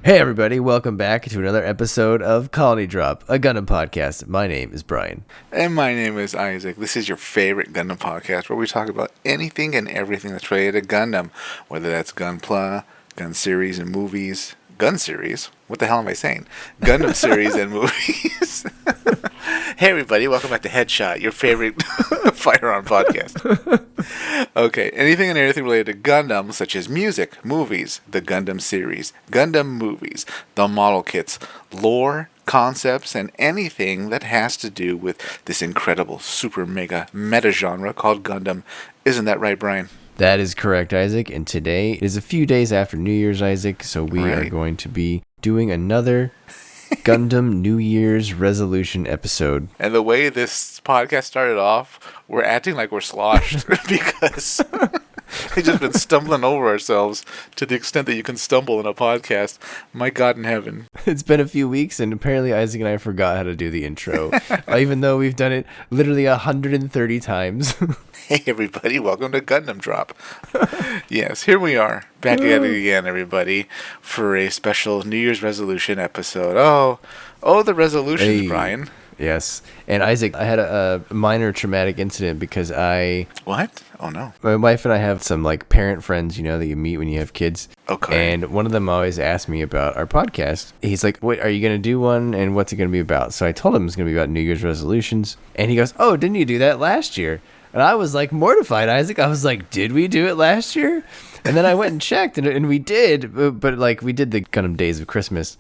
Hey everybody, welcome back to another episode of Colony Drop, a Gundam podcast. My name is Brian. And my name is Isaac. This is your favorite Gundam podcast where we talk about anything and everything that's related to Gundam, whether that's Gunpla, Gun series and movies, Gun series. What the hell am I saying? Gundam series and movies. Hey everybody, welcome back to Headshot, your favorite firearm podcast. Okay, anything and everything related to Gundam, such as music, movies, the Gundam series, Gundam movies, the model kits, lore, concepts, and anything that has to do with this incredible super mega meta genre called Gundam. Isn't that right, Brian? That is correct, Isaac, and today is a few days after New Year's, Isaac, so we are going to be doing another Gundam New Year's resolution episode. And the way this podcast started off, we're acting like we're sloshed because we've just been stumbling over ourselves to the extent that you can stumble in a podcast. My God in heaven. It's been a few weeks, and apparently Isaac and I forgot how to do the intro, even though we've done it literally 130 times. Hey everybody, welcome to Gundam Drop. Yes, here we are, back at it again, everybody, for a special New Year's resolution episode. Oh, the resolutions, Hey. Brian. Yes, and Isaac, I had a minor traumatic incident because What? Oh no. my wife and I have some like parent friends, you know, that you meet when you have kids. Okay. And one of them always asked me about our podcast. He's like, "What are you going to do one? And what's it going to be about?" So I told him it's going to be about New Year's resolutions. And he goes, "Oh, didn't you do that last year?" And I was like mortified, Isaac. I was like, "Did we do it last year?" And then I went and checked, and we did, but like we did the Gundam Days of Christmas,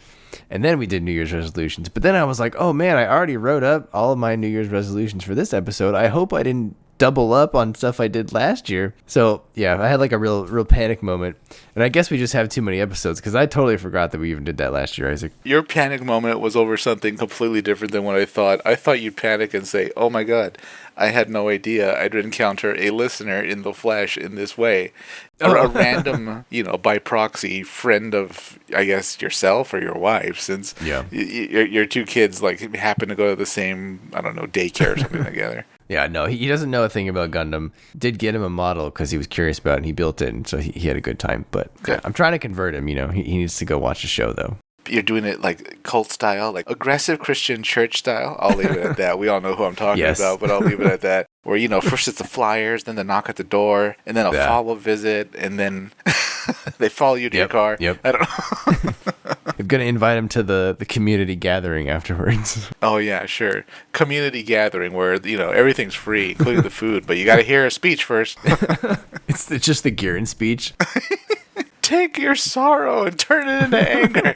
and then we did New Year's resolutions. But then I was like, "Oh man, I already wrote up all of my New Year's resolutions for this episode. I hope I didn't double up on stuff I did last year." So yeah, I had like a real panic moment, and I guess we just have too many episodes because I totally forgot that we even did that last year, Isaac. Your panic moment was over something completely different than what I thought. I thought you'd panic and say, "Oh my God, I had no idea I'd encounter a listener in the flesh in this way." A random, by proxy friend of, I guess, yourself or your wife, since your two kids like happen to go to the same, I don't know, daycare or something together. Yeah, no, he doesn't know a thing about Gundam. Did get him a model because he was curious about it, and he built it, and so he had a good time. But Good. I'm trying to convert him, he needs to go watch a show, though. You're doing it like cult style, like aggressive Christian church style. I'll leave it at that. We all know who I'm talking about, but I'll leave it at that. Where, first it's the flyers, then the knock at the door, and then a follow visit, and then they follow you to your car. Yep. I don't know. I'm going to invite him to the community gathering afterwards. Oh, yeah, sure. Community gathering where, everything's free, including the food, but you got to hear a speech first. It's just the Gurren speech. Take your sorrow and turn it into anger.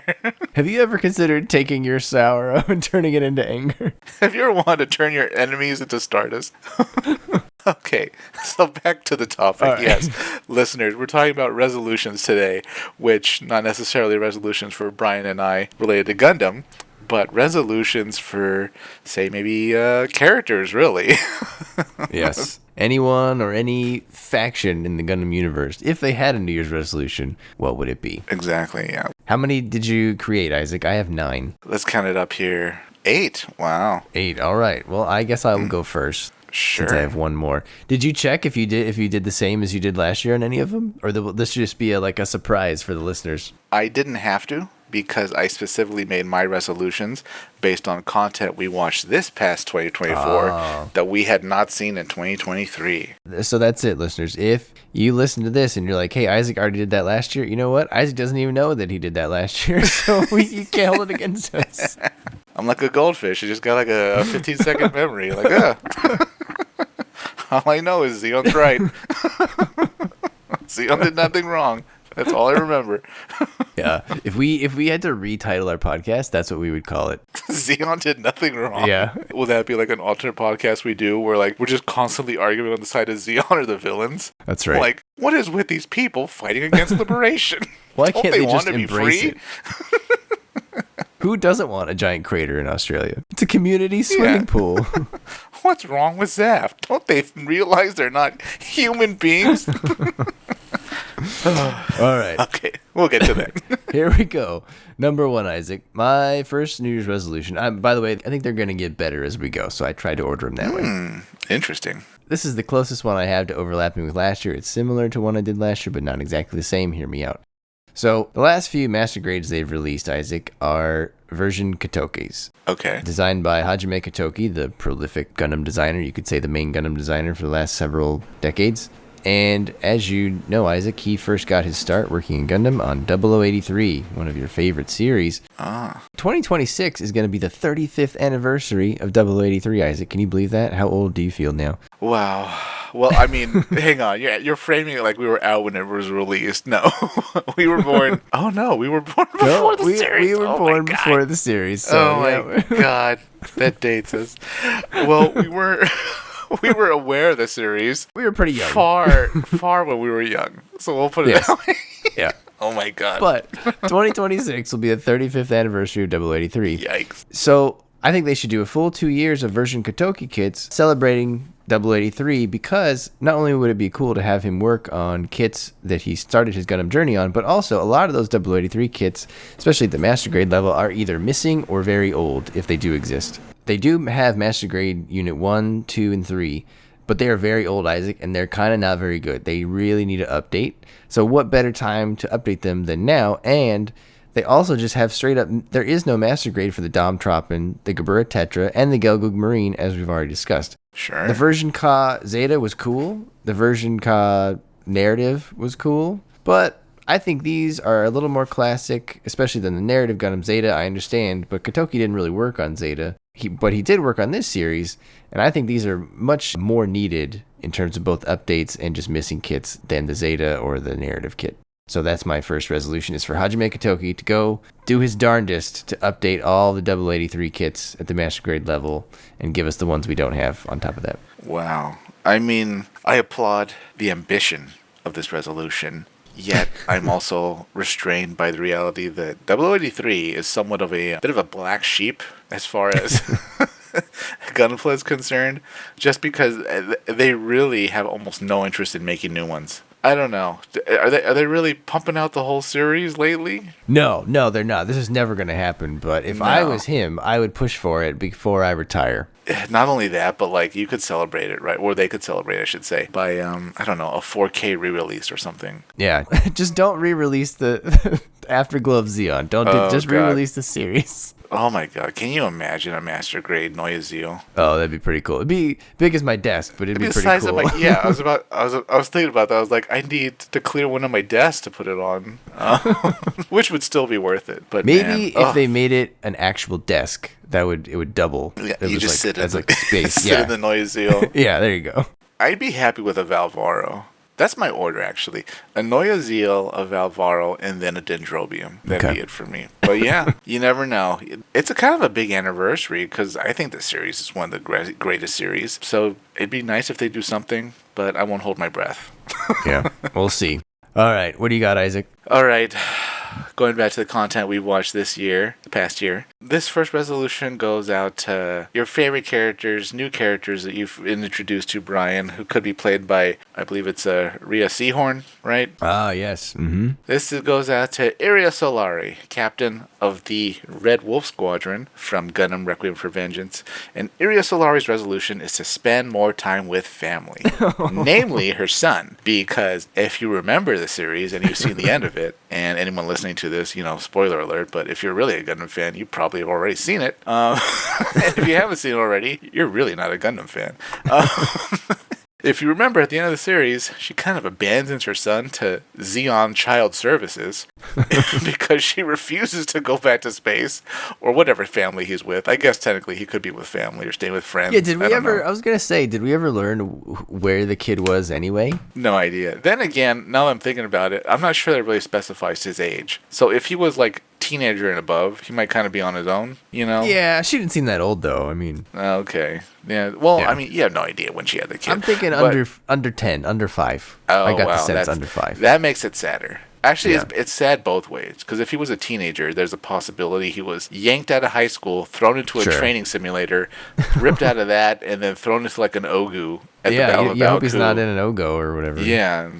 Have you ever considered taking your sorrow and turning it into anger? Have you ever wanted to turn your enemies into Stardust? Okay, so back to the topic. Right. Yes, listeners, we're talking about resolutions today, which not necessarily resolutions for Brian and I related to Gundam, but resolutions for, say, maybe characters, really. Yes. Anyone or any faction in the Gundam universe, if they had a New Year's resolution, what would it be? Exactly, yeah. How many did you create, Isaac? I have 9. Let's count it up here. 8. Wow. 8. All right. Well, I guess I will go first. Sure. Since I have one more. Did you check if you did the same as you did last year on any of them, or this should just be a surprise for the listeners? I didn't have to, because I specifically made my resolutions based on content we watched this past 2024 that we had not seen in 2023. So that's it, listeners. If you listen to this and you're like, "Hey, Isaac already did that last year," you know what? Isaac doesn't even know that he did that last year, so you can't hold it against us. I'm like a goldfish. I just got like a 15-second memory. Like, all I know is Zeon's right. Zeon did nothing wrong. That's all I remember. Yeah. If we had to retitle our podcast, that's what we would call it. Zeon did nothing wrong. Yeah. Will that be like an alternate podcast we do where like we're just constantly arguing on the side of Zeon or the villains? That's right. Like, what is with these people fighting against liberation? Why Don't can't they want just to be embrace free? it? Who doesn't want a giant crater in Australia? It's a community swimming pool. What's wrong with ZAFT? Don't they realize they're not human beings? All right. Okay, we'll get to that. Here we go. Number 1, Isaac. My first New Year's resolution. By the way, I think they're going to get better as we go, so I tried to order them that way. Interesting. This is the closest one I have to overlapping with last year. It's similar to one I did last year, but not exactly the same. Hear me out. So the last few master grades they've released, Isaac, are version Katokis. Okay. Designed by Hajime Katoki, the prolific Gundam designer. You could say the main Gundam designer for the last several decades. And as you know, Isaac, he first got his start working in Gundam on 0083, one of your favorite series. 2026 is going to be the 35th anniversary of 0083, Isaac. Can you believe that? How old do you feel now? Wow. Well, I mean, hang on. You're framing it like we were out when it was released. No, we were born. Oh no, we were born before the series. We were born before the series. So, my God, that dates us. Well, we were aware of the series. We were pretty young. Far when we were young. So we'll put it that way. Yeah. Oh my God. But 2026 will be the 35th anniversary of 0083. Yikes. So I think they should do a full 2 years of version Katoki kits celebrating 0083, because not only would it be cool to have him work on kits that he started his Gundam journey on, but also a lot of those 0083 kits, especially at the master grade level, are either missing or very old, if they do exist. They do have master grade unit 1, 2, and 3, but they are very old, Isaac, and they're kind of not very good. They really need to update. So what better time to update them than now? And they also just have straight up, there is no master grade for the Dom Troppen, the Gabura Tetra, and the Gelgoog Marine, as we've already discussed. Sure. The version Ka Zeta was cool. The version Ka narrative was cool. But I think these are a little more classic, especially than the narrative Gundam Zeta, I understand. But Katoki didn't really work on Zeta. But he did work on this series. And I think these are much more needed in terms of both updates and just missing kits than the Zeta or the narrative kit. So that's my first resolution, is for Hajime Katoki to go do his darndest to update all the 0083 kits at the master grade level and give us the ones we don't have on top of that. Wow. I mean, I applaud the ambition of this resolution, yet I'm also restrained by the reality that 0083 is somewhat of a bit of a black sheep as far as Gunpla is concerned, just because they really have almost no interest in making new ones. I don't know. Are they really pumping out the whole series lately? No, they're not. This is never going to happen. But if I was him, I would push for it before I retire. Not only that, but like you could celebrate it, right? Or they could celebrate, I should say, by I don't know, a 4K re-release or something. Yeah, just don't re-release the Afterglow of Zeon. Just re-release the series. Oh my God! Can you imagine a master grade Neue Zeo? Oh, that'd be pretty cool. It'd be big as my desk, but it'd be pretty size cool. Of I was thinking about that. I was like, I need to clear one of my desks to put it on, which would still be worth it. But maybe if they made it an actual desk, it would double. Yeah, you just sit as in like space. sit in the Neue Zeo. Yeah, there you go. I'd be happy with a Valvaro. That's my order, actually. A Neue Zeo, a Valvaro, and then a Dendrobium. That'd be it for me. But yeah, you never know. It's a kind of a big anniversary, because I think the series is one of the greatest series. So it'd be nice if they do something, but I won't hold my breath. Yeah, we'll see. All right, what do you got, Isaac? All right. Going back to the content we watched the past year, this first resolution goes out to your favorite characters, new characters that you've introduced to, Brian, who could be played by, I believe it's Rhea Seahorn, right? Ah, yes. Mm-hmm. This goes out to Iria Solari, captain of the Red Wolf Squadron from Gundam Requiem for Vengeance. And Iria Solari's resolution is to spend more time with family, namely her son. Because if you remember the series and you've seen the end of it, and anyone listening to this, spoiler alert, but if you're really a Gundam fan, you probably have already seen it. And if you haven't seen it already, you're really not a Gundam fan. If you remember, at the end of the series, she kind of abandons her son to Zeon Child Services because she refuses to go back to space or whatever family he's with. I guess technically he could be with family or staying with friends. Yeah, I was going to say, did we ever learn where the kid was anyway? No idea. Then again, now that I'm thinking about it, I'm not sure that really specifies his age. So if he was like teenager and above, he might kind of be on his own, Yeah, she didn't seem that old, though. I mean... Okay. Yeah, well, yeah. I mean, you have no idea when she had the kid. I'm thinking under 10, under 5. Oh, I got the sense under 5. That makes it sadder. Actually, it's sad both ways, because if he was a teenager, there's a possibility he was yanked out of high school, thrown into a training simulator, ripped out of that, and then thrown into like an Ogu at the Battle of Baoku. I hope he's not in an Ogo or whatever. Yeah,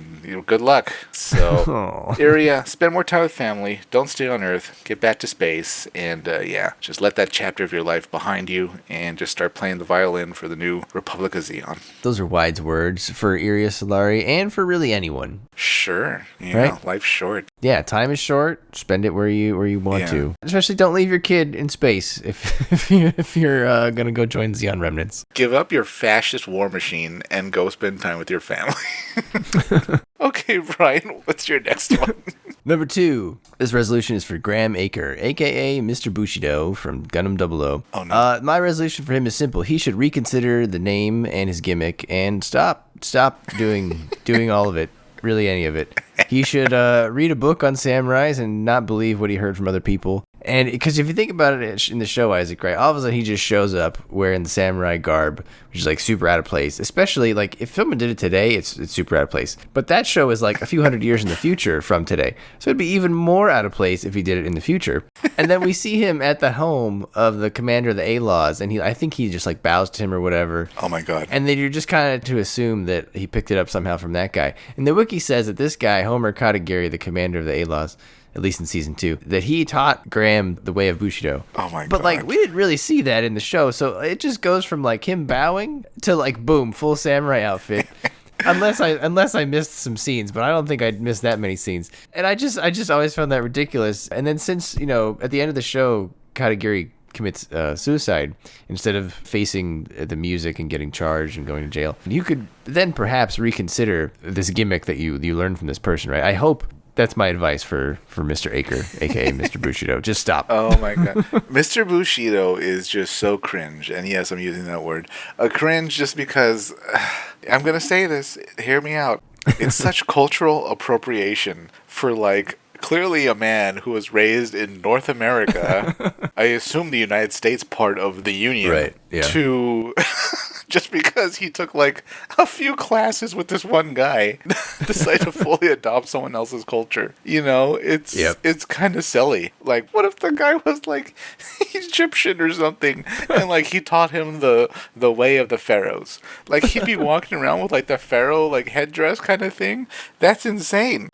good luck. So, Iria, spend more time with family, don't stay on Earth, get back to space, and just let that chapter of your life behind you, and just start playing the violin for the new Republic of Zeon. Those are wise words for Iria Solari, and for really anyone. Sure. Right? Life's short. Yeah, time is short. Spend it where you want to. Especially don't leave your kid in space if you're gonna go join Xeon Remnants. Give up your fascist war machine and go spend time with your family. Okay, Brian, what's your next one? Number 2. This resolution is for Graham Aker, a.k.a. Mr. Bushido from Gundam 00. Oh, no. My resolution for him is simple. He should reconsider the name and his gimmick and stop doing all of it. Really, any of it. He should read a book on samurais and not believe what he heard from other people. And because if you think about it in the show, Isaac, right, all of a sudden he just shows up wearing the samurai garb, which is like super out of place. Especially like if someone did it today, it's super out of place. But that show is like a few hundred years in the future from today, so it'd be even more out of place if he did it in the future. And then we see him at the home of the commander of the A-Laws, and I think he just like bows to him or whatever. Oh my god! And then you're just kind of to assume that he picked it up somehow from that guy. And the wiki says that this guy, Homer Katagiri, the commander of the A-Laws, at least in season 2, that he taught Graham the way of Bushido. Oh my god. But like we didn't really see that in the show, so it just goes from like him bowing to like boom, full samurai outfit. unless I missed some scenes, but I don't think I'd missed that many scenes. And I just always found that ridiculous. And then since, at the end of the show, Katagiri commits suicide instead of facing the music and getting charged and going to jail, you could then perhaps reconsider this gimmick that you learned from this person, right? I hope. That's my advice for Mr. Aker, a.k.a. Mr. Bushido. Just stop. Oh, my God. Mr. Bushido is just so cringe. And yes, I'm using that word. A cringe just because, I'm going to say this, hear me out. It's such cultural appropriation for, like, clearly a man who was raised in North America, I assume the United States part of the Union, right? Yeah. To... just because he took like a few classes with this one guy, decide to fully adopt someone else's culture. It's kind of silly. Like, what if the guy was like Egyptian or something, and like he taught him the way of the pharaohs? Like he'd be walking around with like the pharaoh like headdress kind of thing. That's insane.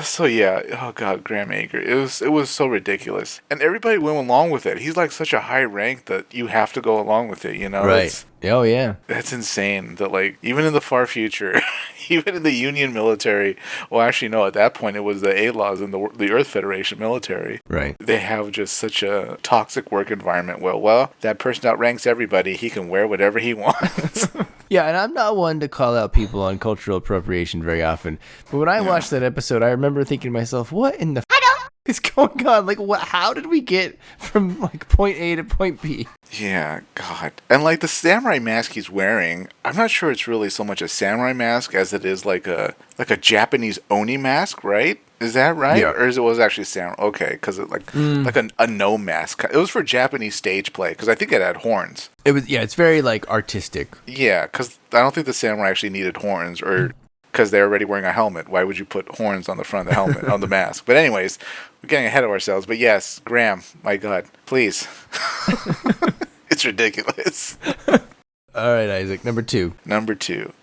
So yeah, oh god, Graham Aker. It was so ridiculous, and everybody went along with it. He's like such a high rank that you have to go along with it. Right. Oh, yeah. That's insane that, like, even in the far future, even in the Union military, well, actually, no, at that point, it was the A-Laws and the Earth Federation military. Right. They have just such a toxic work environment. Well, that person outranks everybody. He can wear whatever he wants. Yeah, and I'm not one to call out people on cultural appropriation very often. But when I watched that episode, I remember thinking to myself, what in the is going on? Like, how did we get from like point A to point B? Yeah, God. And like the samurai mask he's wearing, I'm not sure it's really so much a samurai mask as it is like a Japanese oni mask, right? Is that right? Yeah. Or was it actually samurai? Okay, because it like a no mask. It was for Japanese stage play because I think it had horns. It was, yeah. It's very like artistic. Yeah, because I don't think the samurai actually needed horns, or because they're already wearing a helmet. Why would you put horns on the front of the helmet on the mask? But anyways, we're getting ahead of ourselves. But yes, Graham, my God, please. It's ridiculous. All right, Isaac. Number 2.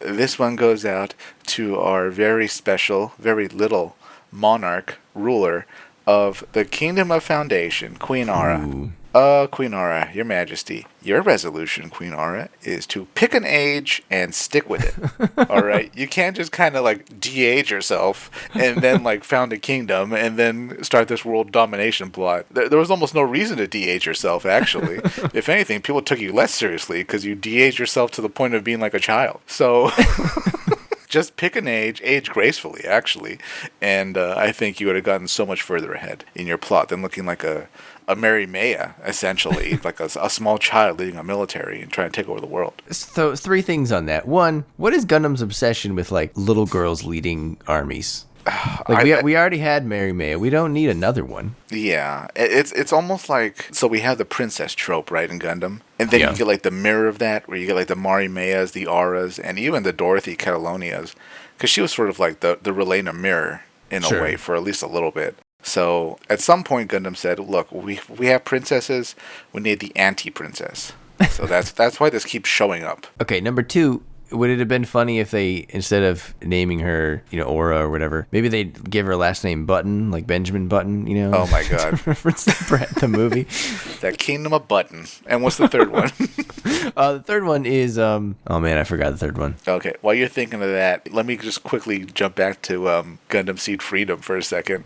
This one goes out to our very special, very little monarch ruler of the Kingdom of Foundation, Queen Aura. Ooh. Queen Aura, Your Majesty, your resolution, Queen Aura, is to pick an age and stick with it. All right? You can't just kind of like de-age yourself and then like found a kingdom and then start this world domination plot. There was almost no reason to de-age yourself, actually. If anything, people took you less seriously because you de-age yourself to the point of being like a child. So... just pick an age gracefully, actually, and I think you would have gotten so much further ahead in your plot than looking like a Mary Maya, essentially, like a small child leading a military and trying to take over the world. So 3 things on that. 1, what is Gundam's obsession with like little girls leading armies? Like we already had Mary Maya. We don't need another one. Yeah, it's almost like, so we have the princess trope, right, in Gundam, and then you get like the mirror of that, where you get like the Mari Mayas, the Auras, and even the Dorothy Catalonias, because she was sort of like the Relena mirror in a way for at least a little bit. So at some point, Gundam said, "Look, we have princesses. We need the anti-princess." So that's why this keeps showing up. Okay, number 2. Would it have been funny if they, instead of naming her, Aura or whatever, maybe they give her last name Button, like Benjamin Button, Oh my God. to reference the movie. That Kingdom of Button. And what's the third one? The third one is, oh man, I forgot the third one. Okay, while you're thinking of that, let me just quickly jump back to Gundam Seed Freedom for a second.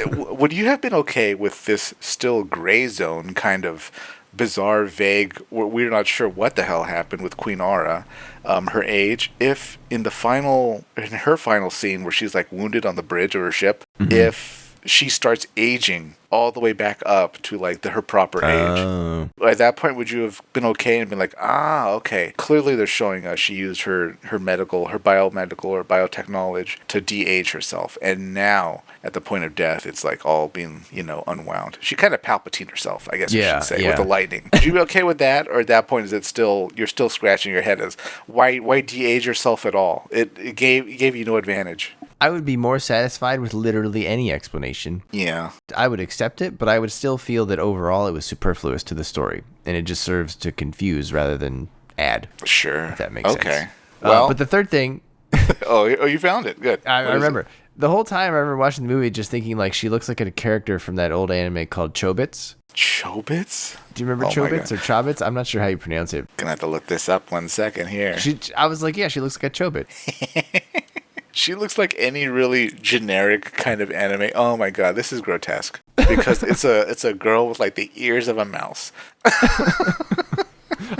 Would you have been okay with this still gray zone kind of bizarre, vague, we're not sure what the hell happened with Queen Aura, her age, if in her final scene where she's like wounded on the bridge of her ship, if she starts aging all the way back up to like her proper age. At that point, would you have been okay and been like, okay, clearly they're showing us she used her biomedical or biotech knowledge to de-age herself, and now at the point of death, it's like all being unwound. She kind of Palpatine herself, I guess you should say, with the lightning. Would you be okay with that, or at that point is it still you're still scratching your head as why de-age yourself at all? It gave you no advantage. I would be more satisfied with literally any explanation. Yeah. I would accept it, but I would still feel that overall it was superfluous to the story, and it just serves to confuse rather than add. Sure. If that makes sense. Okay. Well, but the third thing... oh, you found it. Good. I remember. The whole time I remember watching the movie just thinking like she looks like a character from that old anime called Chobits. Chobits? Do you remember Chobits or Chobits? I'm not sure how you pronounce it. Gonna have to look this up 1 second here. I was like, yeah, she looks like a Chobit. She looks like any really generic kind of anime. Oh my God, this is grotesque. Because it's a girl with like the ears of a mouse.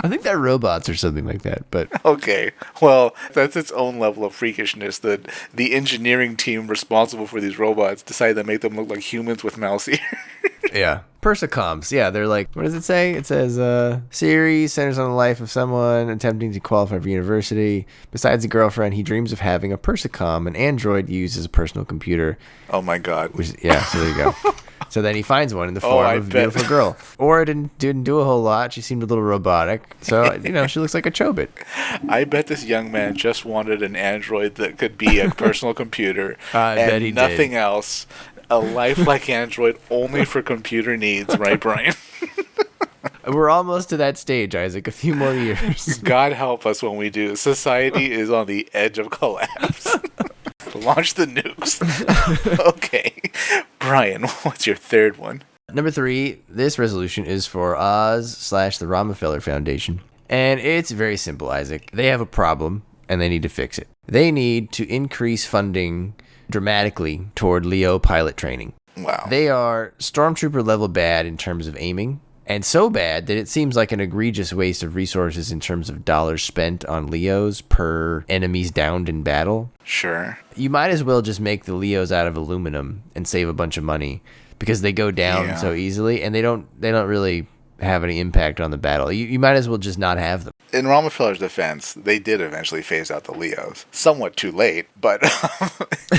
I think they're robots or something like that, but okay. Well, that's its own level of freakishness that the engineering team responsible for these robots decided to make them look like humans with mouse ears. Yeah. Persocoms. Yeah, they're like, what does it say? It says, series centers on the life of someone attempting to qualify for university. Besides a girlfriend, he dreams of having a persocom, an android used as a personal computer. Oh my God. So there you go. So then he finds one in the form of a beautiful girl. Or didn't do a whole lot. She seemed a little robotic. So, she looks like a Chobit. I bet this young man just wanted an android that could be a personal computer bet he nothing did. else. A lifelike android only for computer needs, right, Brian? We're almost to that stage, Isaac. A few more years. God help us when we do. Society is on the edge of collapse. Launch the nukes. Okay. Brian, what's your third one? Number 3, this resolution is for Oz/the Rockefeller Foundation. And it's very simple, Isaac. They have a problem, and they need to fix it. They need to increase funding dramatically toward Leo pilot training. Wow. They are stormtrooper level bad in terms of aiming, and so bad that it seems like an egregious waste of resources in terms of dollars spent on Leos per enemies downed in battle. Sure. You might as well just make the Leos out of aluminum and save a bunch of money, because they go down so easily, and they don't really have any impact on the battle. You might as well just not have them. In Rockefeller's defense, they did eventually phase out the Leos. Somewhat too late, but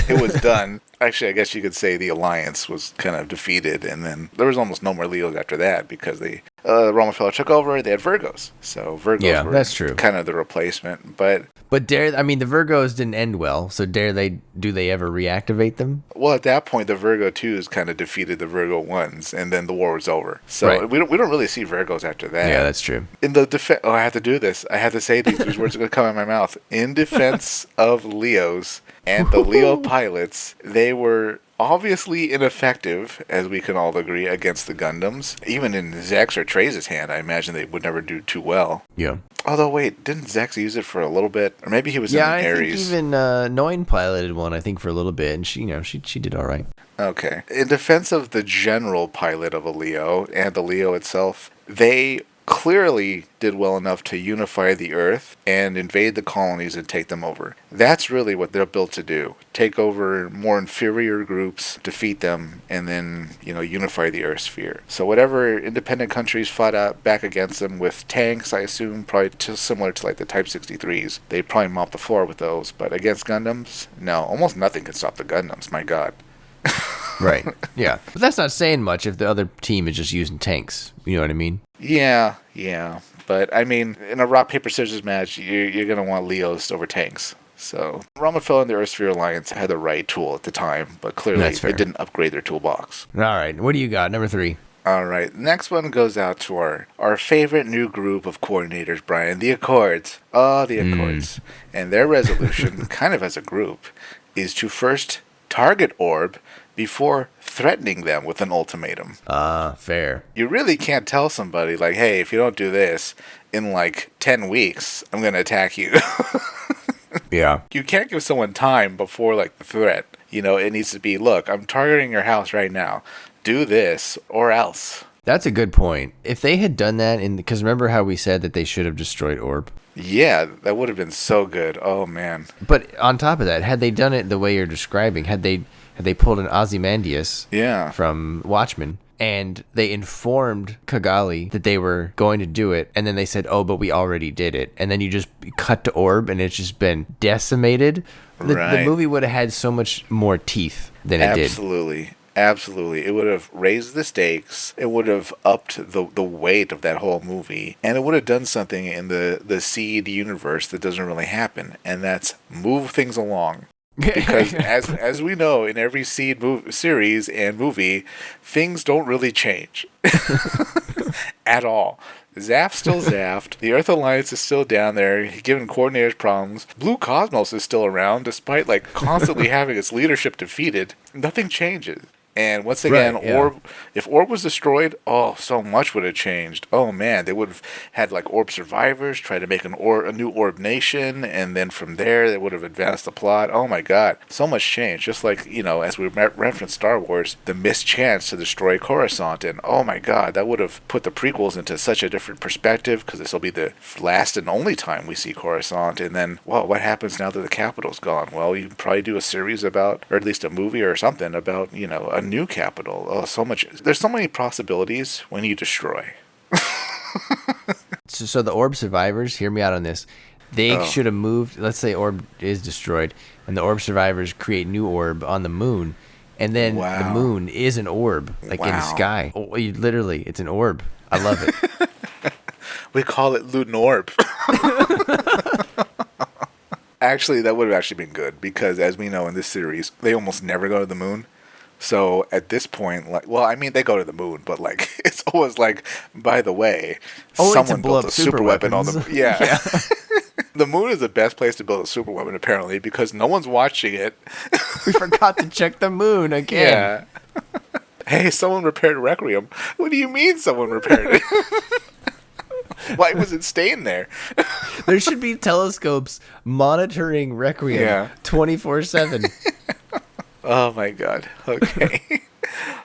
it was done. Actually, I guess you could say the Alliance was kind of defeated, and then there was almost no more Leos after that because Rockefeller took over. They had Virgos, so Virgos were that's true. Kind of the replacement. But the Virgos didn't end well, so do they ever reactivate them? Well, at that point, the Virgo 2s kind of defeated the Virgo 1s, and then the war was over. So we don't really see Virgos after that. Yeah, that's true. In the defense, I have to do this. I have to say these words are going to come out of my mouth. In defense of Leos and the Leo pilots, they were obviously ineffective, as we can all agree, against the Gundams. Even in Zex or Treize's hand, I imagine they would never do too well. Yeah. Although, wait, didn't Zex use it for a little bit? Or maybe he was in Ares. Yeah, I think even Noin piloted one, I think, for a little bit, and she did all right. Okay. In defense of the general pilot of a Leo and the Leo itself, they clearly did well enough to unify the Earth and invade the colonies and take them over. That's really what they're built to do. Take over more inferior groups, defeat them, and then, unify the Earth sphere. So whatever independent countries fought out back against them with tanks, I assume, probably similar to like the Type 63s, they probably mop the floor with those. But against Gundams, no, almost nothing can stop the Gundams, my God. Right. Yeah. But that's not saying much if the other team is just using tanks. You know what I mean? Yeah. But, I mean, in a rock, paper, scissors match, you're going to want Leos over tanks. So, Rockefeller and the Earthsphere Alliance had the right tool at the time, but clearly it didn't upgrade their toolbox. All right. What do you got? Number 3. All right. Next one goes out to our favorite new group of coordinators, Brian, the Accords. Oh, the Accords. And their resolution, kind of as a group, is to first target Orb before threatening them with an ultimatum. Fair. You really can't tell somebody, like, hey, if you don't do this in like 10 weeks, I'm going to attack you. Yeah. You can't give someone time before like the threat. You know, it needs to be, look, I'm targeting your house right now. Do this or else. That's a good point. If they had done that because remember how we said that they should have destroyed Orb? Yeah, that would have been so good. Oh man. But on top of that, had they done it the way you're describing, had they pulled an Ozymandias from Watchmen, and they informed Kigali that they were going to do it, and then they said, oh, but we already did it, and then you just cut to Orb and it's just been decimated, the movie would have had so much more teeth than it did. Absolutely. It would have raised the stakes. It would have upped the weight of that whole movie. And it would have done something in the Seed universe that doesn't really happen. And that's move things along. Because as we know, in every Seed series and movie, things don't really change. At all. ZAFT's still ZAFT. The Earth Alliance is still down there, giving coordinators problems. Blue Cosmos is still around, despite like constantly having its leadership defeated. Nothing changes. And once again, Orb, if Orb was destroyed, oh, so much would have changed. Oh man, they would have had like Orb survivors try to make a new Orb nation, and then from there they would have advanced the plot. Oh my god, so much change. Just like, you know, as we referenced Star Wars, the missed chance to destroy Coruscant, and oh my god, that would have put the prequels into such a different perspective, because this will be the last and only time we see Coruscant. And then, well, what happens now that the capital's gone? Well, you can probably do a series about, or at least a movie or something about, you know, a new capital. Oh, so much. There's so many possibilities when you destroy. So the Orb survivors, hear me out on this. They should have moved. Let's say Orb is destroyed, and the Orb survivors create new Orb on the moon, and then the moon is an orb, like in the sky. Oh, literally, it's an orb. I love it. We call it Lunorb. Actually, that would have actually been good, because as we know in this series, they almost never go to the moon. So at this point, like, well, I mean, they go to the moon, but like, it's always like, by the way, someone built a super weapon on the moon. Yeah. The moon is the best place to build a super weapon, apparently, because no one's watching it. We forgot to check the moon again. Yeah. Hey, someone repaired Requiem. What do you mean someone repaired it? Why was it staying there? There should be telescopes monitoring Requiem 24/7. Oh my god. Okay.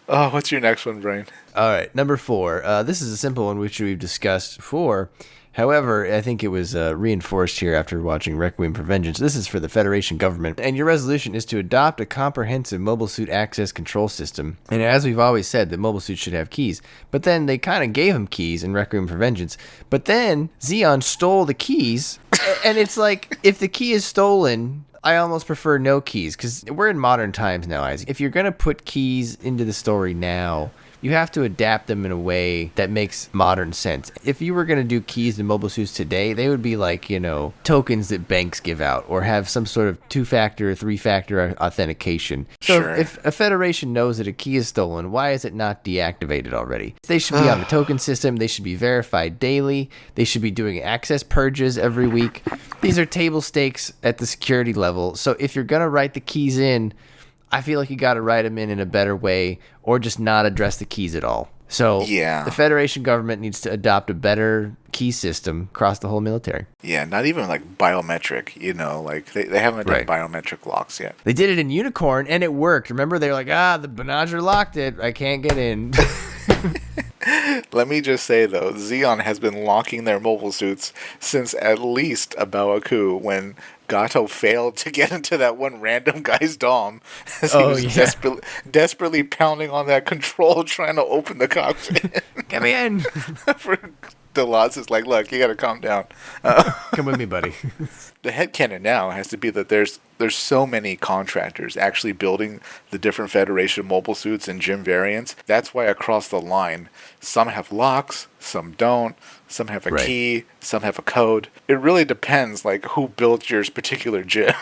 Oh, what's your next one, Brian? All right, number 4. This is a simple one which we've discussed before. However, I think it was reinforced here after watching Requiem for Vengeance. This is for the Federation government, and your resolution is to adopt a comprehensive mobile suit access control system. And as we've always said, that mobile suits should have keys. But then they kind of gave him keys in Requiem for Vengeance. But then Zeon stole the keys, and it's like, if the key is stolen, I almost prefer no keys, because we're in modern times now, Isaac. If you're going to put keys into the story now, you have to adapt them in a way that makes modern sense. If you were going to do keys in mobile suits today, they would be like, you know, tokens that banks give out, or have some sort of 2-factor or 3-factor authentication. So if a Federation knows that a key is stolen, why is it not deactivated already? They should be on the token system. They should be verified daily. They should be doing access purges every week. These are table stakes at the security level. So if you're going to write the keys in, I feel like you got to write them in a better way, or just not address the keys at all. So the Federation government needs to adopt a better key system across the whole military. Yeah, not even like biometric, you know, like they haven't done biometric locks yet. They did it in Unicorn, and it worked. Remember, they were like, the Benager locked it. I can't get in. Let me just say, though, Zeon has been locking their mobile suits since at least about a coup, when Gato failed to get into that one random guy's dom, as he was desperately pounding on that control trying to open the cockpit. Get me in! Deloz is like, look, you gotta calm down. Come with me, buddy. The headcanon now has to be that there's so many contractors actually building the different Federation mobile suits and gym variants. That's why across the line, some have locks, some don't, some have a key, some have a code. It really depends, like, who built your particular gym.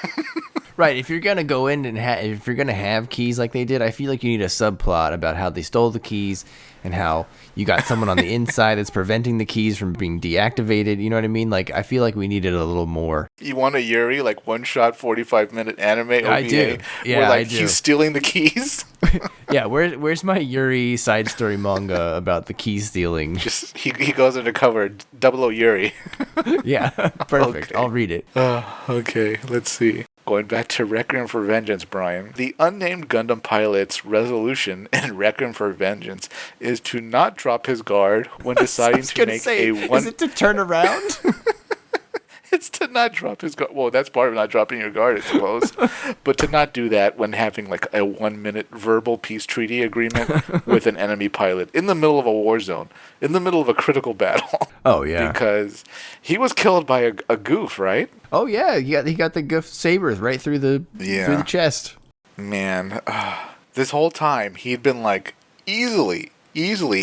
Right, if you're gonna go in and if you're gonna have keys like they did, I feel like you need a subplot about how they stole the keys and how you got someone on the inside that's preventing the keys from being deactivated. You know what I mean? Like, I feel like we needed a little more. You want a Yuri, like, one-shot, 45-minute anime OVA? I do. Yeah, where, like, I do. he's stealing the keys? Yeah, where's my Yuri side story manga about the key stealing? Just he goes undercover, 00 Yuri. Yeah, perfect. Okay. I'll read it. Okay, let's see. Going back to Requiem for Vengeance, Brian. The unnamed Gundam pilot's resolution in Requiem for Vengeance is to not drop his guard when deciding to make Is it to turn around? It's to not drop his guard. Well, that's part of not dropping your guard, I suppose. But to not do that when having like a 1-minute verbal peace treaty agreement with an enemy pilot in the middle of a war zone, in the middle of a critical battle. Oh, yeah. Because he was killed by a goof, right? Oh, yeah. He got the goof sabers right through the chest. Man, this whole time he'd been like easily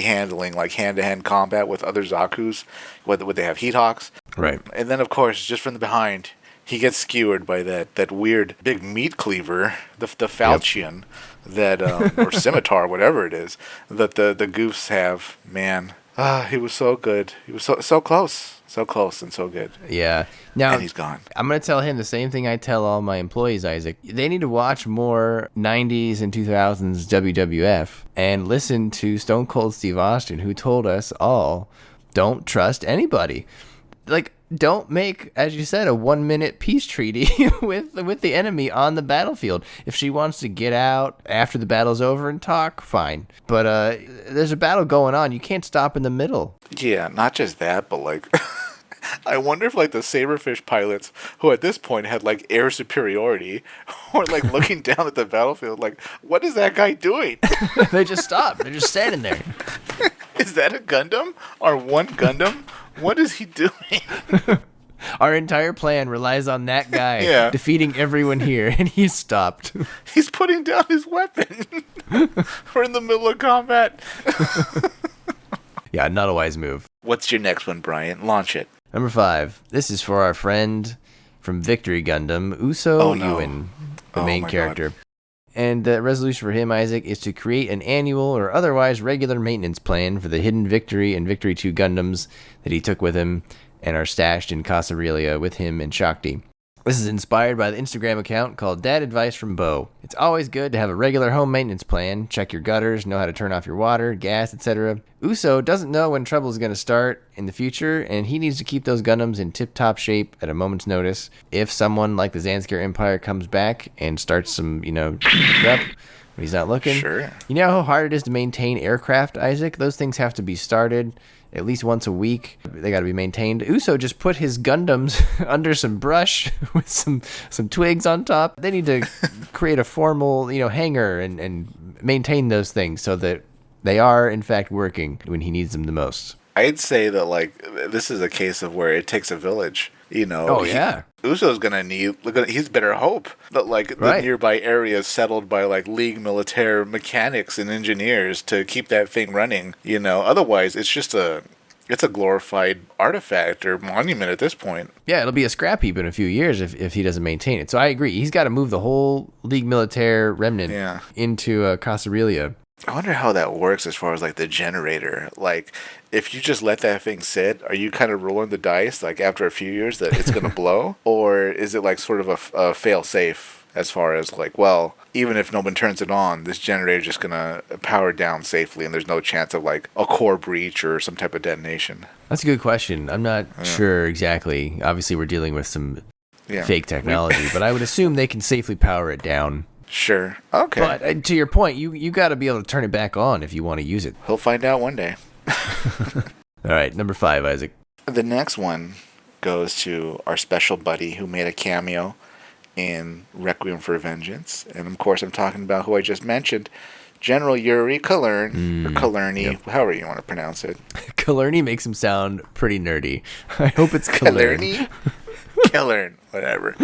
handling like hand-to-hand combat with other Zakus. Would they have Heat Hawks? Right. And then, of course, just from the behind, he gets skewered by that weird big meat cleaver, the falchion, that or scimitar, whatever it is, that the goofs have. Man, he was so good. He was so close. So close and so good. Yeah. Now, and he's gone. I'm going to tell him the same thing I tell all my employees, Isaac. They need to watch more 90s and 2000s WWF and listen to Stone Cold Steve Austin, who told us all, don't trust anybody. Like, don't make, as you said, a 1-minute peace treaty with the enemy on the battlefield. If she wants to get out after the battle's over and talk, fine. But there's a battle going on. You can't stop in the middle. Yeah, not just that, but like... I wonder if like the Saberfish pilots, who at this point had like air superiority, were like looking down at the battlefield like, what is that guy doing? They just stopped. They're just standing there. Is that a Gundam? Our one Gundam? What is he doing? Our entire plan relies on that guy defeating everyone here, and he's stopped. He's putting down his weapon. We're in the middle of combat. Yeah, not a wise move. What's your next one, Brian? Launch it. Number 5. This is for our friend from Victory Gundam, Uso Ewan, the main character. God. And the resolution for him, Isaac, is to create an annual or otherwise regular maintenance plan for the hidden Victory and Victory 2 Gundams that he took with him and are stashed in Casa Aurelia with him and Shakti. This is inspired by the Instagram account called Dad Advice from Bo. It's always good to have a regular home maintenance plan, check your gutters, know how to turn off your water, gas, etc. Uso doesn't know when trouble is going to start in the future, and he needs to keep those Gundams in tip-top shape at a moment's notice. If someone like the Zanskar Empire comes back and starts some, up when he's not looking. Sure. You know how hard it is to maintain aircraft, Isaac? Those things have to be started at least once a week. They got to be maintained. Uso just put his Gundams under some brush with some twigs on top. They need to create a formal, hangar and maintain those things so that they are, in fact, working when he needs them the most. I'd say that, this is a case of where it takes a village, Oh, yeah. Uso's gonna need, he's better hope that, the nearby area is settled by, League Militaire mechanics and engineers to keep that thing running, Otherwise, it's just it's a glorified artifact or monument at this point. Yeah, it'll be a scrap heap in a few years if he doesn't maintain it. So I agree. He's got to move the whole League Militaire remnant into Casa Aurelia. I wonder how that works as far as the generator. If you just let that thing sit, are you kind of rolling the dice after a few years that it's going to blow? Or is it sort of a fail safe as far as even if no one turns it on, this generator is just going to power down safely and there's no chance of a core breach or some type of detonation? That's a good question. I'm not sure exactly. Obviously, we're dealing with some fake technology, but I would assume they can safely power it down. Sure. Okay. But to your point, you got to be able to turn it back on if you want to use it. He'll find out one day. All right, number 5, Isaac. The next one goes to our special buddy who made a cameo in Requiem for Vengeance. And, of course, I'm talking about who I just mentioned, General Yuri Kalern, or Kalerny, however you want to pronounce it. Kalerny makes him sound pretty nerdy. I hope it's Kalern. Kalern, whatever.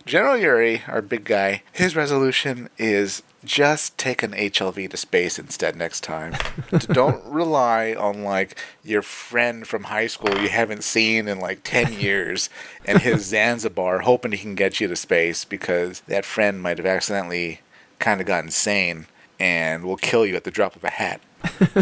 General Yuri, our big guy, his resolution is just take an HLV to space instead next time. Don't rely on, like, your friend from high school you haven't seen in, like, 10 years and his Zanzibar hoping he can get you to space, because that friend might have accidentally kind of gotten sane and will kill you at the drop of a hat.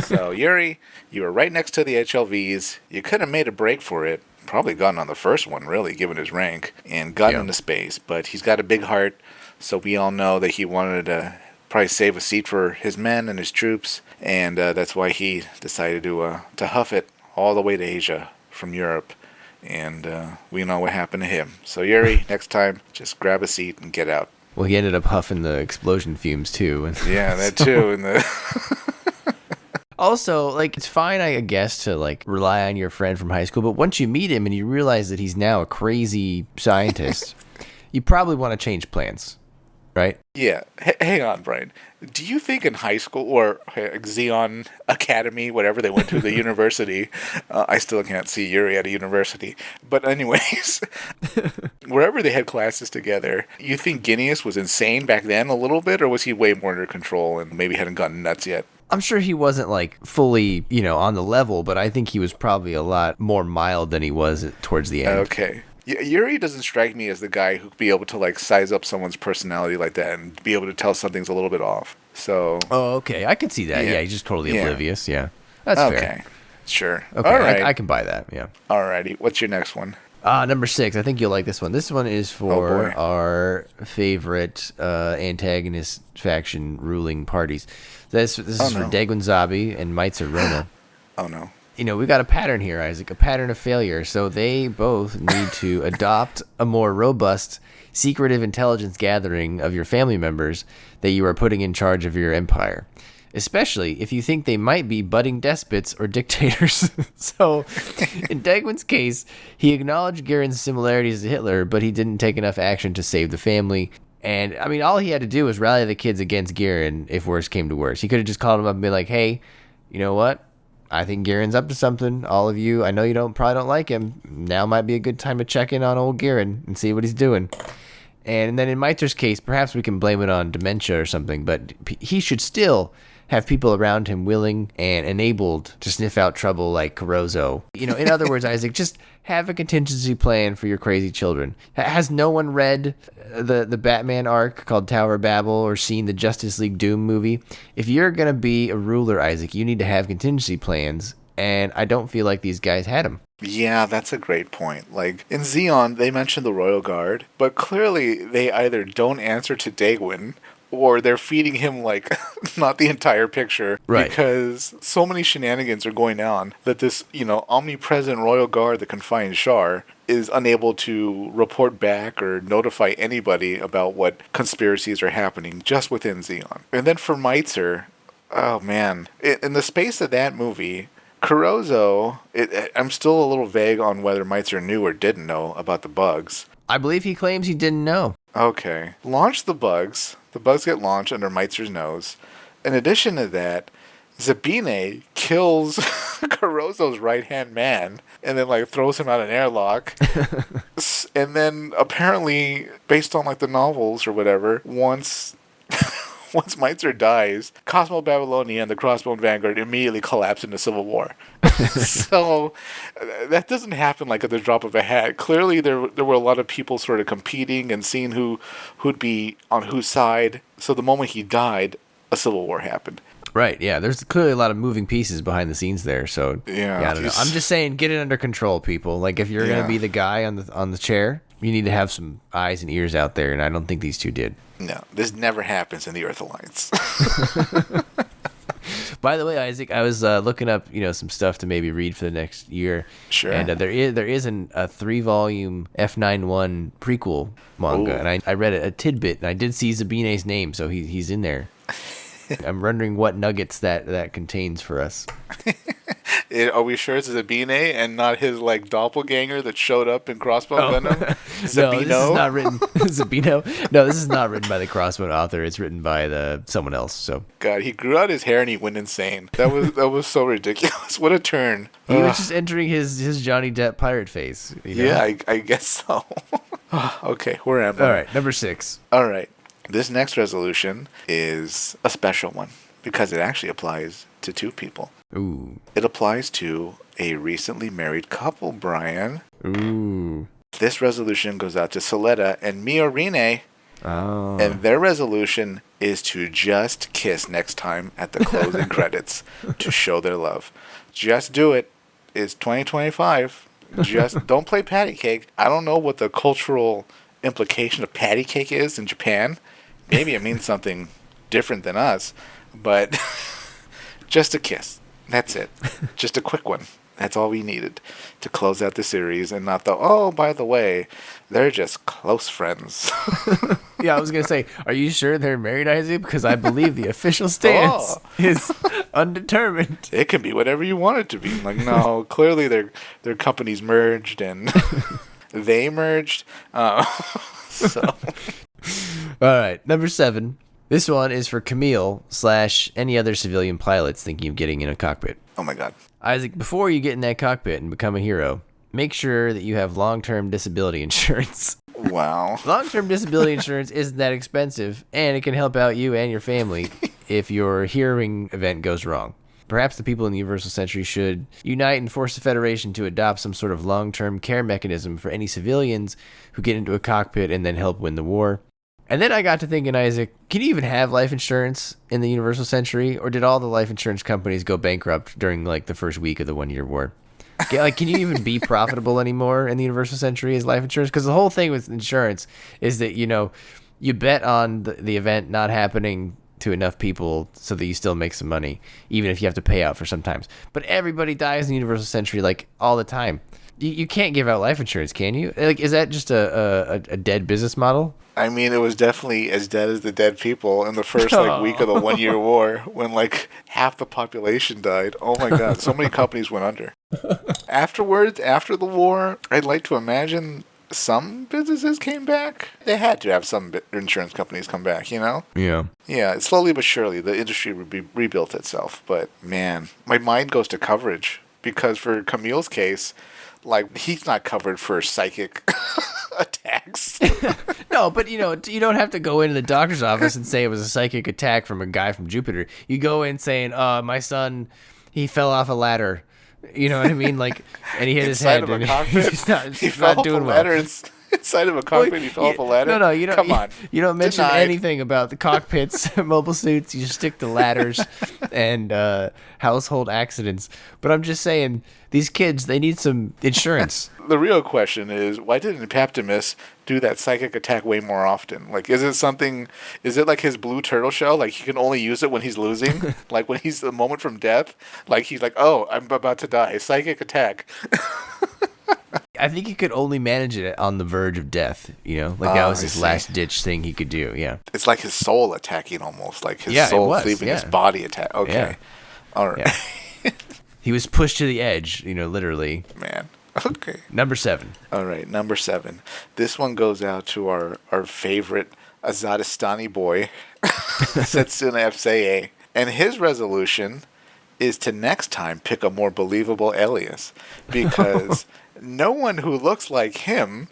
So, Yuri, you were right next to the HLVs. You could have made a break for it. Probably gotten on the first one, really, given his rank, and gotten into space. But he's got a big heart, so we all know that he wanted to probably save a seat for his men and his troops, and that's why he decided to huff it all the way to Asia from Europe. And we know what happened to him. So, Yuri, next time, just grab a seat and get out. Well, he ended up huffing the explosion fumes, too. Yeah, that too. And Also, like, it's fine, I guess, to, like, rely on your friend from high school, but once you meet him and you realize that he's now a crazy scientist, you probably want to change plans, right? Yeah. Hang on, Brian. Do you think in high school, or Xeon Academy, whatever they went to, the university, I still can't see Yuri at a university, but anyways, wherever they had classes together, you think Guineas was insane back then a little bit, or was he way more under control and maybe hadn't gotten nuts yet? I'm sure he wasn't, like, fully, on the level, but I think he was probably a lot more mild than he was towards the end. Okay. Yuri doesn't strike me as the guy who'd be able to, like, size up someone's personality like that and be able to tell something's a little bit off. So. Oh, okay. I could see that. Yeah, he's just totally oblivious. Yeah. That's fair. Okay. Sure. Okay. All right. I can buy that. Yeah. Alrighty. What's your next one? Number 6. I think you'll like this one. This one is for our favorite antagonist faction ruling parties. This is for Dagon Zabi and Meitzer Ronah. Oh, no. We got a pattern here, Isaac, a pattern of failure. So they both need to adopt a more robust, secretive intelligence gathering of your family members that you are putting in charge of your empire, especially if you think they might be budding despots or dictators. So in Dagwin's case, he acknowledged Garen's similarities to Hitler, but he didn't take enough action to save the family. And, I mean, all he had to do was rally the kids against Garen if worse came to worse. He could have just called them up and been like, hey, you know what? I think Garen's up to something. All of you, I know you probably don't like him. Now might be a good time to check in on old Garen and see what he's doing. And then in Meitzer's case, perhaps we can blame it on dementia or something, but he should still have people around him willing and enabled to sniff out trouble like Caruso. In other words, Isaac, just have a contingency plan for your crazy children. Has no one read the Batman arc called Tower of Babel or seen the Justice League Doom movie? If you're going to be a ruler, Isaac, you need to have contingency plans, and I don't feel like these guys had them. Yeah, that's a great point. Like, in Xeon, they mentioned the Royal Guard, but clearly they either don't answer to Dagwin, or they're feeding him, like, not the entire picture. Right. Because so many shenanigans are going on that this, omnipresent Royal Guard that confines Shar is unable to report back or notify anybody about what conspiracies are happening just within Xeon. And then for Meitzer, oh man, in the space of that movie, Caruso, I'm still a little vague on whether Meitzer knew or didn't know about the bugs. I believe he claims he didn't know. Okay. Launch the bugs. The bugs get launched under Meitzer's nose. In addition to that, Zabine kills Caruso's right-hand man and then, like, throws him out an airlock. And then, apparently, based on, like, the novels or whatever, once Meitzer dies, Cosmo Babylonia and the Crossbone Vanguard immediately collapse into civil war. So that doesn't happen like at the drop of a hat. Clearly, there were a lot of people sort of competing and seeing who'd be on whose side. So the moment he died, a civil war happened. Right, yeah. There's clearly a lot of moving pieces behind the scenes there. So yeah, I don't know. I'm just saying, get it under control, people. Like, if you're gonna be the guy on the chair, you need to have some eyes and ears out there, and I don't think these two did. No, this never happens in the Earth Alliance. By the way, Isaac, I was looking up, some stuff to maybe read for the next year. Sure. And there is a 3-volume F91 prequel manga, Ooh. and I read a tidbit, and I did see Zabine's name, so he's in there. I'm wondering what nuggets that contains for us. Are we sure it's Zabine and not his, like, doppelganger that showed up in Crossbone Gundam? Zabino? No, this is not written. Zabino? No, this is not written by the Crossbone author. It's written by someone else. So God, he grew out his hair and he went insane. That was so ridiculous. What a turn. He was just entering his Johnny Depp pirate phase. Yeah, I guess so. Okay, where am I? All right, number 6. All right. This next resolution is a special one because it actually applies to 2 people. Ooh. It applies to a recently married couple, Brian. Ooh. This resolution goes out to Soletta and Miorine. Oh. And their resolution is to just kiss next time at the closing credits to show their love. Just do it. It's 2025. Just don't play patty cake. I don't know what the cultural implication of patty cake is in Japan. Maybe it means something different than us, but just a kiss. That's it. Just a quick one. That's all we needed to close out the series and not oh, by the way, they're just close friends. Yeah, I was going to say, are you sure they're married, Isaac? Because I believe the official stance is undetermined. It can be whatever you want it to be. Like, no, clearly their companies merged and they merged. So. All right, number 7. This one is for Camille / any other civilian pilots thinking of getting in a cockpit. Oh my God. Isaac, before you get in that cockpit and become a hero, make sure that you have long-term disability insurance. Wow. Long-term disability insurance isn't that expensive, and it can help out you and your family if your hearing event goes wrong. Perhaps the people in the Universal Century should unite and force the Federation to adopt some sort of long-term care mechanism for any civilians who get into a cockpit and then help win the war. And then I got to thinking, Isaac, can you even have life insurance in the Universal Century, or did all the life insurance companies go bankrupt during like the first week of the 1-year war? Like, can you even be profitable anymore in the Universal Century as life insurance? Because the whole thing with insurance is that, you bet on the event not happening to enough people so that you still make some money, even if you have to pay out for sometimes. But everybody dies in the Universal Century like all the time. You can't give out life insurance, can you? Like, is that just a dead business model? I mean, it was definitely as dead as the dead people in the first week of the 1-year war when half the population died. Oh my God, so many companies went under. Afterwards, after the war, I'd like to imagine some businesses came back. They had to have some insurance companies come back, Yeah. Yeah, slowly but surely the industry would be rebuilt itself. But man, my mind goes to coverage because for Camille's case, he's not covered for psychic attacks. No, but you don't have to go into the doctor's office and say it was a psychic attack from a guy from Jupiter. You go in saying, my son, he fell off a ladder. You know what I mean? And he hit his head. Inside of a cockpit? He's not doing well. Inside of a cockpit, he fell off a ladder? No, you don't. Come on. You don't mention Denied. anything about the cockpits, mobile suits. You stick to ladders and household accidents. But I'm just saying, these kids, they need some insurance. The real question is, why didn't Paptimus do that psychic attack way more often? Is it like his blue turtle shell? He can only use it when he's losing? When he's the moment from death? He's oh, I'm about to die. Psychic attack. I think he could only manage it on the verge of death, that was his last ditch thing he could do. Yeah. It's like his soul attacking almost, his soul leaving his body attack. Okay. Yeah. All right. Yeah. He was pushed to the edge, literally. Man. Okay. Number 7. All right, number 7. This one goes out to our favorite Azadistani boy, Setsuna F. Seiei. And his resolution is to next time pick a more believable alias because no one who looks like him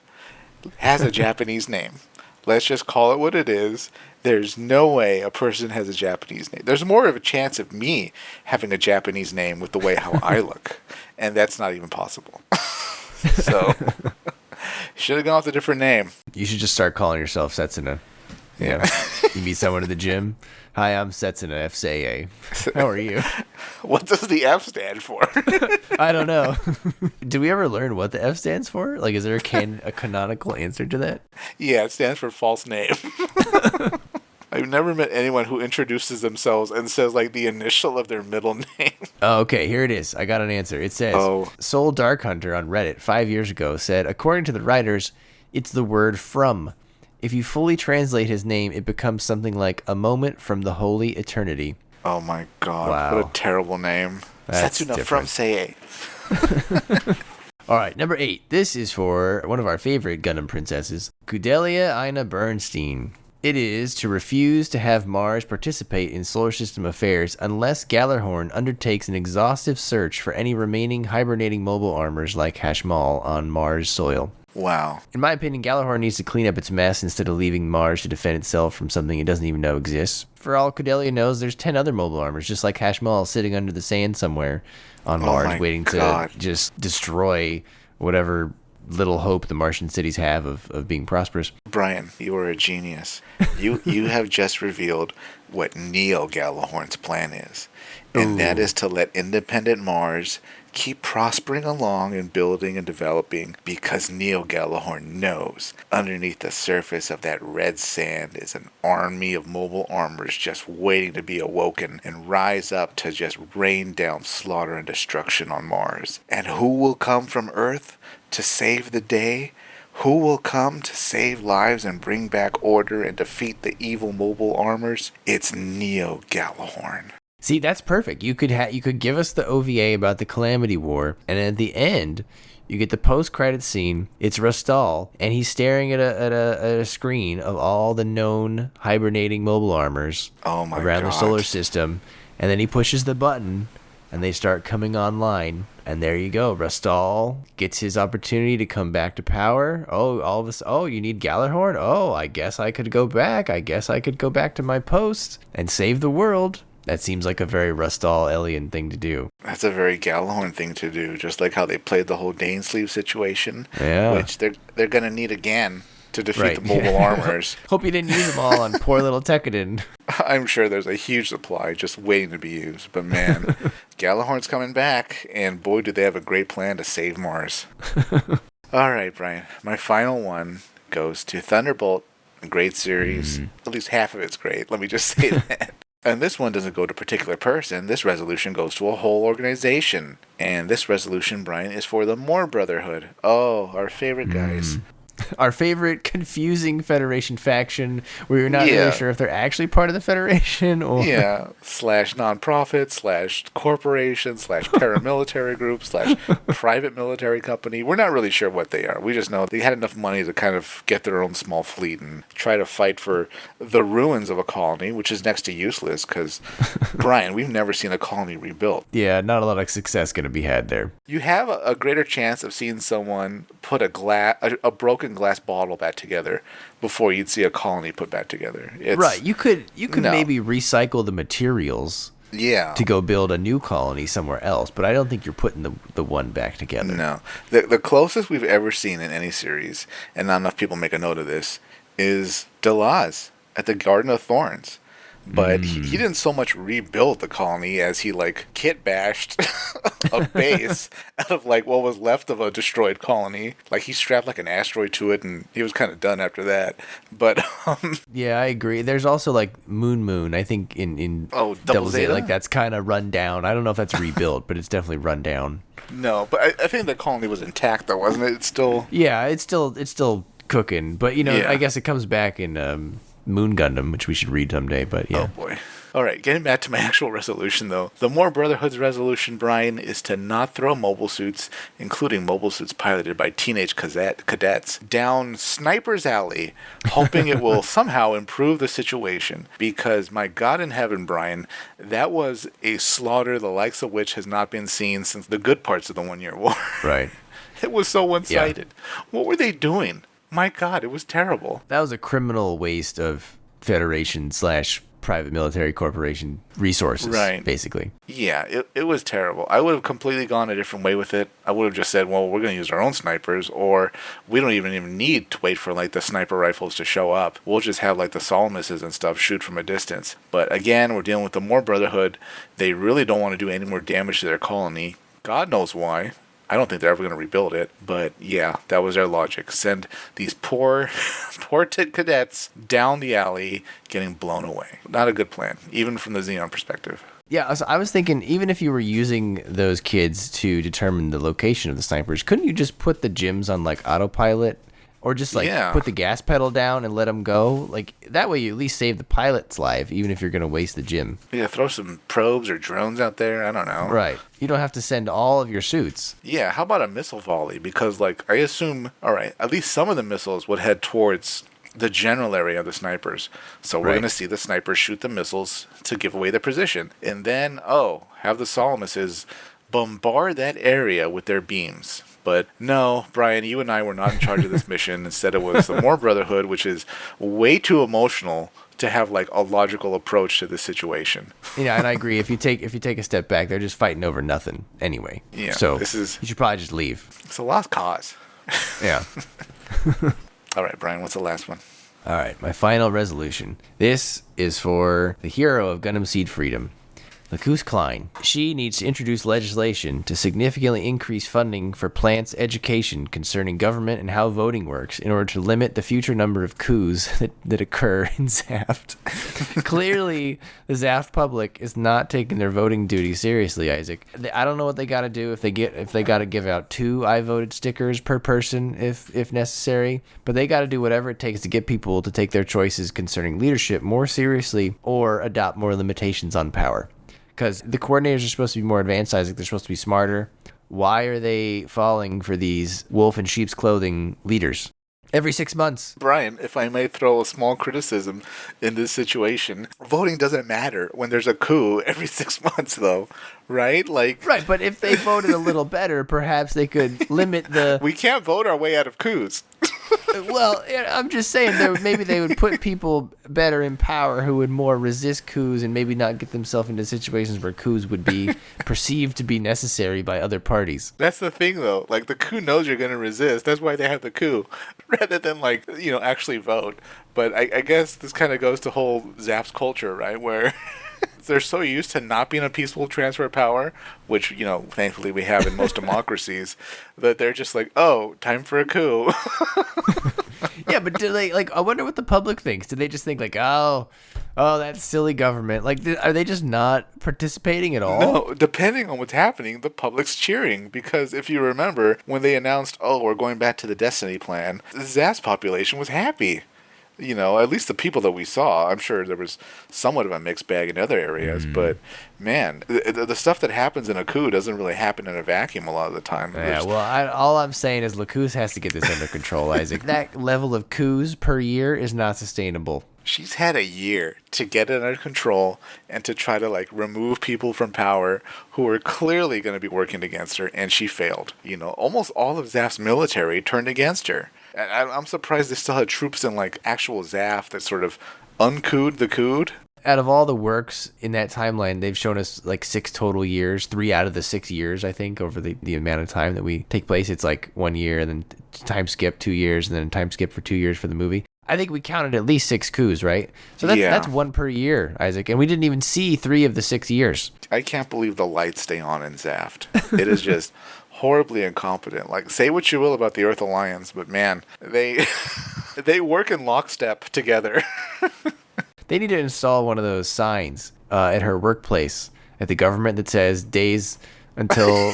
has a Japanese name. Let's just call it what it is. There's no way a person has a Japanese name. There's more of a chance of me having a Japanese name with the way how I look. And that's not even possible. So, should have gone with a different name. You should just start calling yourself Setsuna. Yeah. You meet someone at the gym. Hi, I'm Setsuna F. Seiei. How are you? What does the F stand for? I don't know. Do we ever learn what the F stands for? Is there a canonical answer to that? Yeah, it stands for false name. I've never met anyone who introduces themselves and says the initial of their middle name. Oh, okay, here it is. I got an answer. It says, Soul Dark Hunter on Reddit 5 years ago said, according to the writers, it's the word from. If you fully translate his name, it becomes something like a moment from the holy eternity. Oh my God, wow. What a terrible name. That's Setsuna different. from Seiei. All right, number 8. This is for one of our favorite Gundam princesses, Kudelia Ina Bernstein. It is to refuse to have Mars participate in solar system affairs unless Gallarhorn undertakes an exhaustive search for any remaining hibernating mobile armors like Hashmal on Mars soil. Wow. In my opinion, Galahorn needs to clean up its mess instead of leaving Mars to defend itself from something it doesn't even know exists. For all Cordelia knows, there's 10 other mobile armors, just like Hashmal, sitting under the sand somewhere on Oh Mars, my waiting God. to just destroy whatever little hope the Martian cities have of being prosperous. Brian, you are a genius. You have just revealed what Neo Galahorn's plan is. And that Ooh. is to let independent Mars keep prospering along and building and developing, because Neo Galahorn knows underneath the surface of that red sand is an army of mobile armors just waiting to be awoken and rise up to just rain down slaughter and destruction on Mars. And who will come from Earth to save the day? Who will come to save lives and bring back order and defeat the evil mobile armors? It's Neo Galahorn. See, that's perfect. You could give us the OVA about the Calamity War, and at the end, you get the post-credit scene. It's Rastal, and he's staring at a screen of all the known hibernating mobile armors Oh my around the God. solar system, and then he pushes the button, and they start coming online. And there you go. Rastal gets his opportunity to come back to power. Oh, all of us. Oh, you need Galahorn? Oh, I guess I could go back. I guess I could go back to my post and save the world. That seems like a very Rastal alien thing to do. That's a very Galahorn thing to do, just like how they played the whole Dainsleeve situation, Yeah. which they're going to need again to defeat Right. the mobile armors. Hope you didn't use them all on poor little Tekkadan. I'm sure there's a huge supply just waiting to be used. But man, Galahorn's coming back, and boy, do they have a great plan to save Mars. All right, Brian. My final one goes to Thunderbolt, a great series. At least half of it's great. Let me just say that. And this one doesn't go to a particular person. This resolution goes to a whole organization. And this resolution, Brian, is for the Moore Brotherhood. Oh, our favorite guys. Our favorite confusing Federation faction where you're not Yeah. really sure if they're actually part of the Federation or... Yeah, slash nonprofit, slash corporation, slash paramilitary group, slash private military company. We're not really sure what they are. We just know they had enough money to kind of get their own small fleet and try to fight for the ruins of a colony, which is next to useless because, Brian, we've never seen a colony rebuilt. Yeah, not a lot of success going to be had there. You have a greater chance of seeing someone put a broken glass bottle back together before you'd see a colony put back together. Right, you could No. maybe recycle the materials Yeah. to go build a new colony somewhere else, but I don't think you're putting the one back together. No. The closest we've ever seen in any series, and not enough people make a note of this, is Delaz at the Garden of Thorns. But he didn't so much rebuild the colony as he, like, kit bashed a base out of, like, what was left of a destroyed colony. Like, he strapped, like, an asteroid to it, and he was kind of done after that. But, Yeah, I agree. There's also, like, Moon, I think, in Oh, Double Zeta? like, that's kind of run down. I don't know if that's rebuilt, but it's definitely run down. no. But I think the colony was intact, though, wasn't it? It's still... Yeah, it's still cooking, but, Yeah. I guess it comes back in Moon Gundam, which we should read someday, but yeah. Oh, boy. All right, getting back to my actual resolution, though. The Moore Brotherhood's resolution, Brian, is to not throw mobile suits, including mobile suits piloted by teenage cadets, down Sniper's Alley, hoping it will somehow improve the situation. Because, my God in heaven, Brian, that was a slaughter the likes of which has not been seen since the good parts of the 1 Year War. Right. It was so one-sided. What were they doing? My God, it was terrible. That was a criminal waste of Federation / private military corporation resources, Right. basically. Yeah, it was terrible. I would have completely gone a different way with it. I would have just said, well, we're going to use our own snipers, or we don't even need to wait for, like, the sniper rifles to show up. We'll just have, like, the Solomouses and stuff shoot from a distance. But again, we're dealing with the Moore Brotherhood. They really don't want to do any more damage to their colony. God knows why. I don't think they're ever going to rebuild it, but yeah, that was their logic. Send these poor cadets down the alley getting blown away. Not a good plan, even from the Xeon perspective. Yeah, I was thinking, even if you were using those kids to determine the location of the snipers, couldn't you just put the gyms on, like, autopilot? Or just, like, Yeah. put the gas pedal down and let them go? Like, that way you at least save the pilot's life, even if you're going to waste the gym. Yeah, throw some probes or drones out there. I don't know. Right. You don't have to send all of your suits. Yeah, how about a missile volley? Because, like, I assume, all right, at least some of the missiles would head towards the general area of the snipers. So we're Right. going to see the snipers shoot the missiles to give away their position. And then, have the Solomouses bombard that area with their beams. But no, Brian, you and I were not in charge of this mission. Instead, it was the More Brotherhood, which is way too emotional to have like a logical approach to this situation. Yeah, and I agree. If you take a step back, they're just fighting over nothing anyway. Yeah, so you should probably just leave. It's a lost cause. Yeah. All right, Brian, what's the last one? All right, my final resolution. This is for the hero of Gundam Seed Freedom, Lacus Klein. She needs to introduce legislation to significantly increase funding for plants' education concerning government and how voting works in order to limit the future number of coups that occur in ZAFT. Clearly, the ZAFT public is not taking their voting duty seriously, Isaac. I don't know what they got to do if they got to give out 2 I voted stickers per person if necessary, but they got to do whatever it takes to get people to take their choices concerning leadership more seriously or adopt more limitations on power. Because the coordinators are supposed to be more advanced, Isaac. They're supposed to be smarter. Why are they falling for these wolf in sheep's clothing leaders every 6 months? Brian, if I may throw a small criticism in this situation, voting doesn't matter when there's a coup every 6 months, though, right? Right, but if they voted a little better, perhaps they could limit the... We can't vote our way out of coups. Well, I'm just saying maybe they would put people better in power who would more resist coups and maybe not get themselves into situations where coups would be perceived to be necessary by other parties. That's the thing, though. Like, the coup knows you're going to resist. That's why they have the coup, rather than, actually vote. But I guess this kind of goes to whole ZAFT's culture, right, where... They're so used to not being a peaceful transfer of power, which, thankfully we have in most democracies, that they're just like, oh, time for a coup. Yeah, but do they, I wonder what the public thinks. Do they just think, oh, that silly government? Are they just not participating at all? No, depending on what's happening, the public's cheering. Because if you remember, when they announced, we're going back to the Destiny plan, the ZAS population was happy. At least the people that we saw. I'm sure there was somewhat of a mixed bag in other areas, but man, the stuff that happens in a coup doesn't really happen in a vacuum a lot of the time. Yeah, all I'm saying is Lacus has to get this under control, Isaac. That level of coups per year is not sustainable. She's had a year to get it under control and to try to remove people from power who are clearly going to be working against her, and she failed. Almost all of ZAF's military turned against her. I'm surprised they still had troops in actual ZAFT that sort of uncooed the coup. Out of all the works in that timeline, they've shown us 6 total years, 3 out of the 6 years, I think, over the amount of time that we take place. It's 1 year, and then time skip 2 years, and then time skip for 2 years for the movie. I think we counted at least 6 coups, right? So that's 1 per year, Isaac, and we didn't even see 3 of the 6 years. I can't believe the lights stay on in ZAFT. It is just horribly incompetent. Say what you will about the Earth Alliance, but man, they work in lockstep together. They need to install one of those signs at her workplace at the government that says days until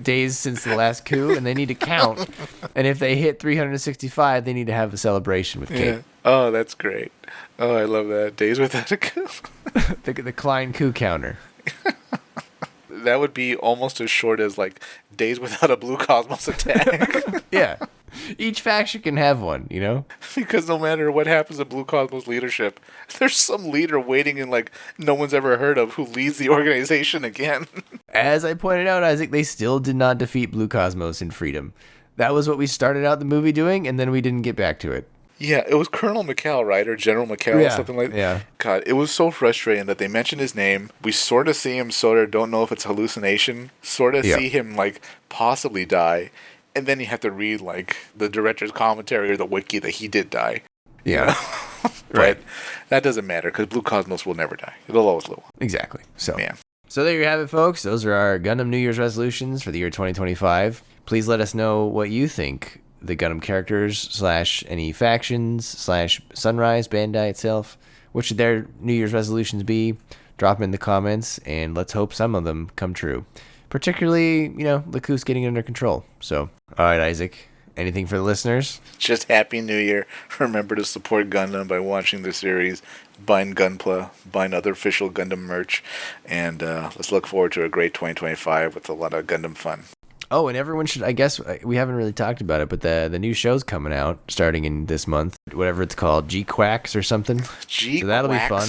days since the last coup, and they need to count. And if they hit 365, they need to have a celebration with cake. Yeah. Oh, that's great. Oh, I love that. Days without a coup. the Klein coup counter. That would be almost as short as days without a Blue Cosmos attack. Yeah. Each faction can have one, Because no matter what happens to Blue Cosmos leadership, there's some leader waiting in no one's ever heard of who leads the organization again. As I pointed out, Isaac, they still did not defeat Blue Cosmos in Freedom. That was what we started out the movie doing, and then we didn't get back to it. Yeah, it was Colonel McCall, right? Or General McCall, or something like that. Yeah. God, it was so frustrating that they mentioned his name. We sort of see him, sort of don't know if it's hallucination. Sort of see him, possibly die. And then you have to read, the director's commentary or the wiki that he did die. Yeah. Right. That doesn't matter, because Blue Cosmos will never die. It'll always live on. Exactly. So, Man. So there you have it, folks. Those are our Gundam New Year's resolutions for the year 2025. Please let us know what you think the Gundam characters / any factions / Sunrise, Bandai itself. What should their New Year's resolutions be? Drop them in the comments, and let's hope some of them come true. Particularly, Lacus getting under control. So, all right, Isaac, anything for the listeners? Just Happy New Year. Remember to support Gundam by watching the series, buying Gunpla, buying other official Gundam merch, and let's look forward to a great 2025 with a lot of Gundam fun. Oh, and everyone should, I guess, we haven't really talked about it, but the new show's coming out starting in this month, whatever it's called, G-Quacks or something. G-Quacks? So that'll be fun.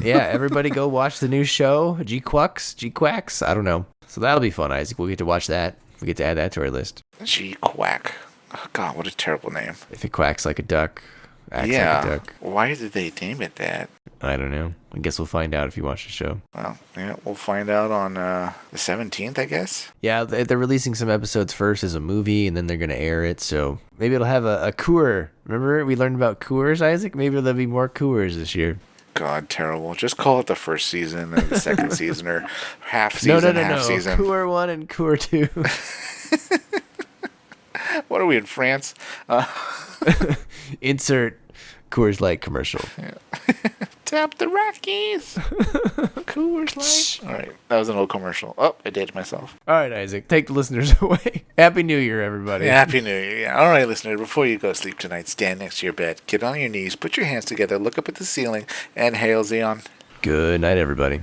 Yeah, everybody go watch the new show, G-Quacks, I don't know. So that'll be fun, Isaac. We'll get to watch that. We get to add that to our list. G Quack. Oh, God, what a terrible name. If it quacks like a duck, acts like a duck. Why did they name it that? I don't know. I guess we'll find out if you watch the show. Well, yeah, we'll find out on the 17th, I guess. Yeah, they're releasing some episodes first as a movie, and then they're going to air it, so maybe it'll have a cour. Remember we learned about cours, Isaac? Maybe there'll be more cours this year. God, terrible. Just call it the first season and the second season, or half season, half season. Cour 1 and cour 2. What are we, in France? Insert Coors Light commercial. Yeah. Tap the Rockies. Coors Light. All right, that was an old commercial. Oh, I dated myself. All right, Isaac, take the listeners away. Happy New Year, everybody. Yeah, Happy New Year. Yeah. All right, listener, before you go sleep tonight, stand next to your bed, get on your knees, put your hands together, look up at the ceiling, and hail Xeon. Good night, everybody.